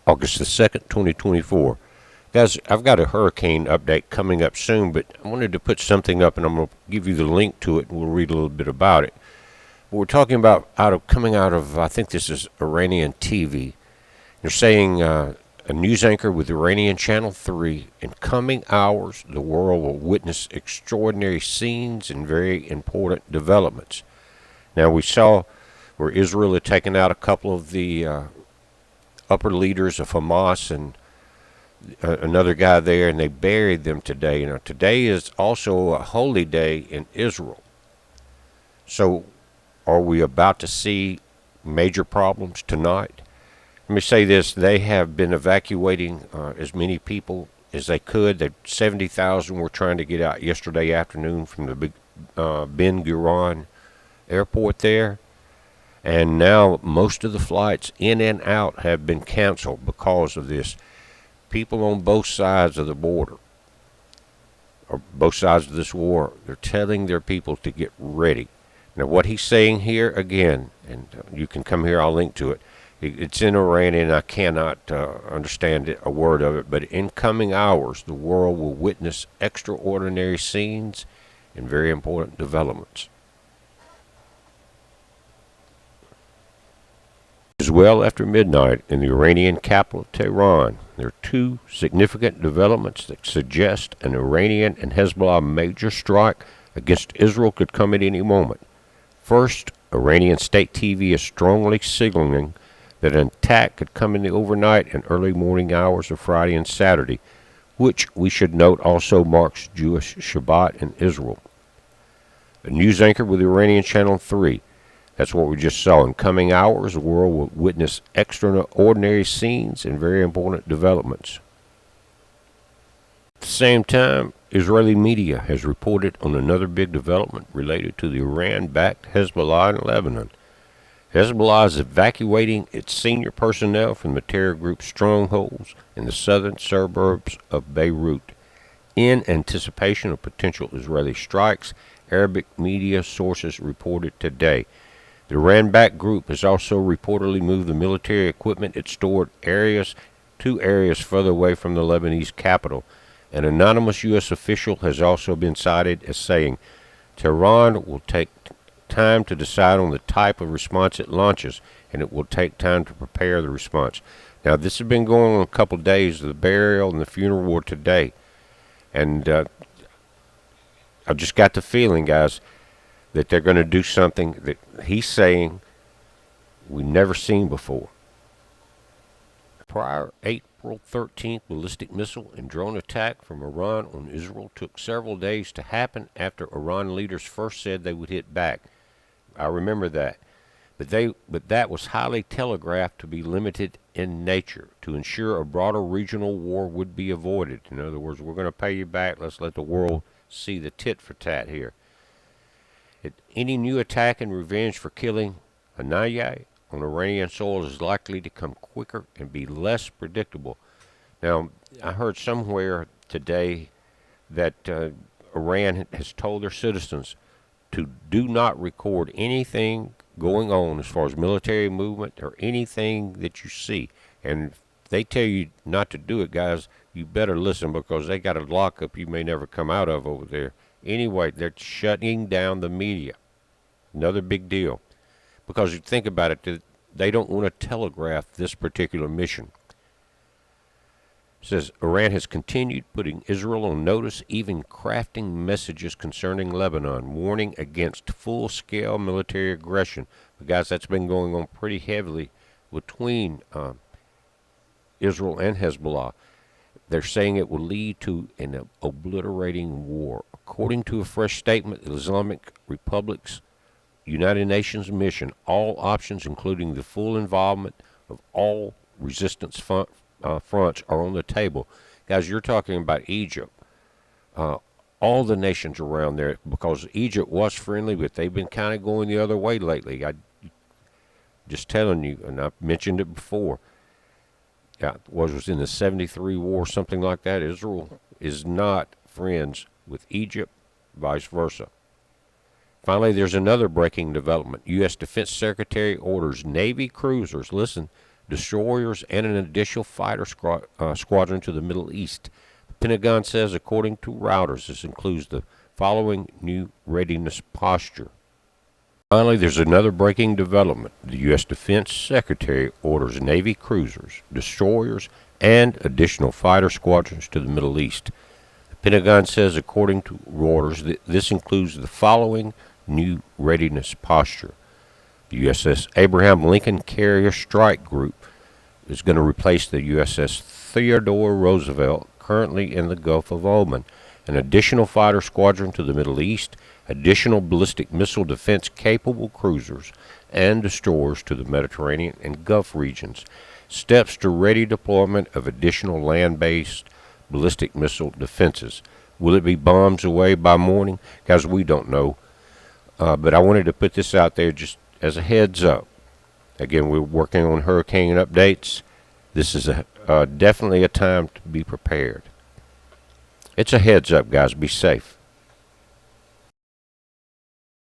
August the 2nd, 2024. Guys, I've got a hurricane update coming up soon, but I wanted to put something up and I'm going to give you the link to it and we'll read a little bit about it. But we're talking about coming out of, I think this is Iranian TV. They're saying a news anchor with Iranian Channel 3, in coming hours, the world will witness extraordinary scenes and very important developments. Now, we saw where Israel had taken out a couple of the upper leaders of Hamas and another guy there, and they buried them today. Now, today is also a holy day in Israel. So, are we about to see major problems tonight? Let me say this. They have been evacuating as many people as they could. 70,000 were trying to get out yesterday afternoon from the big Ben Gurion airport there. And now most of the flights in and out have been canceled because of this. People on both sides of the border, or both sides of this war, they're telling their people to get ready. Now, what he's saying here, again, and you can come here, I'll link to it. It's in Iranian, and I cannot understand a word of it, but in coming hours, the world will witness extraordinary scenes and very important developments. As well, after midnight in the Iranian capital, Tehran, there are two significant developments that suggest an Iranian and Hezbollah major strike against Israel could come at any moment. First, Iranian state TV is strongly signaling that an attack could come in the overnight and early morning hours of Friday and Saturday, which we should note also marks Jewish Shabbat in Israel. A news anchor with Iranian Channel 3. That's what we just saw. In coming hours, the world will witness extraordinary scenes and very important developments. At the same time, Israeli media has reported on another big development related to the Iran-backed Hezbollah in Lebanon. Hezbollah is evacuating its senior personnel from the terror group's strongholds in the southern suburbs of Beirut in anticipation of potential Israeli strikes, Arabic media sources reported today. The Iran-backed group has also reportedly moved the military equipment it stored to areas further away from the Lebanese capital. An anonymous U.S. official has also been cited as saying Tehran will take time to decide on the type of response it launches, and it will take time to prepare the response. Now, this has been going on a couple of days. The burial and the funeral were today. And I've just got the feeling, guys, that they're going to do something that he's saying we've never seen before. Prior April 13th ballistic missile and drone attack from Iran on Israel took several days to happen after Iran leaders first said they would hit back. I remember that. But that was highly telegraphed to be limited in nature, to ensure a broader regional war would be avoided. In other words, we're going to pay you back. Let's let the world see the tit for tat here. Any new attack and revenge for killing Haniyeh on Iranian soil is likely to come quicker and be less predictable. Now, I heard somewhere today that Iran has told their citizens to do not record anything going on as far as military movement or anything that you see. And if they tell you not to do it, guys, you better listen, because they got a lockup you may never come out of over there. Anyway, they're shutting down the media. Another big deal. Because you think about it, they don't want to telegraph this particular mission. It says Iran has continued putting Israel on notice, even crafting messages concerning Lebanon, warning against full-scale military aggression. But guys, that's been going on pretty heavily between Israel and Hezbollah. They're saying it will lead to an obliterating war. According to a fresh statement, the Islamic Republic's United Nations mission, all options, including the full involvement of all resistance fronts, are on the table. Guys, you're talking about Egypt. All the nations around there, because Egypt was friendly, but they've been kind of going the other way lately. I just telling you, and I've mentioned it before. Was in the 73 war, something like that. Israel is not friends with Egypt, vice versa. Finally, there's another breaking development. U.S. Defense Secretary orders Navy cruisers, listen, destroyers, and an additional fighter squadron to the Middle East. The Pentagon says, according to Reuters, this includes the following new readiness posture. Finally, there's another breaking development. The U.S. Defense Secretary orders Navy cruisers, destroyers, and additional fighter squadrons to the Middle East. The Pentagon says, according to Reuters, that this includes the following new readiness posture. The USS Abraham Lincoln Carrier Strike Group is going to replace the USS Theodore Roosevelt, currently in the Gulf of Oman. An additional fighter squadron to the Middle East, additional ballistic missile defense capable cruisers and destroyers to the Mediterranean and Gulf regions. Steps to ready deployment of additional land-based ballistic missile defenses. Will it be bombs away by morning? Guys, we don't know. But I wanted to put this out there just as a heads up. Again, we're working on hurricane updates. This is definitely a time to be prepared. It's a heads up, guys. Be safe.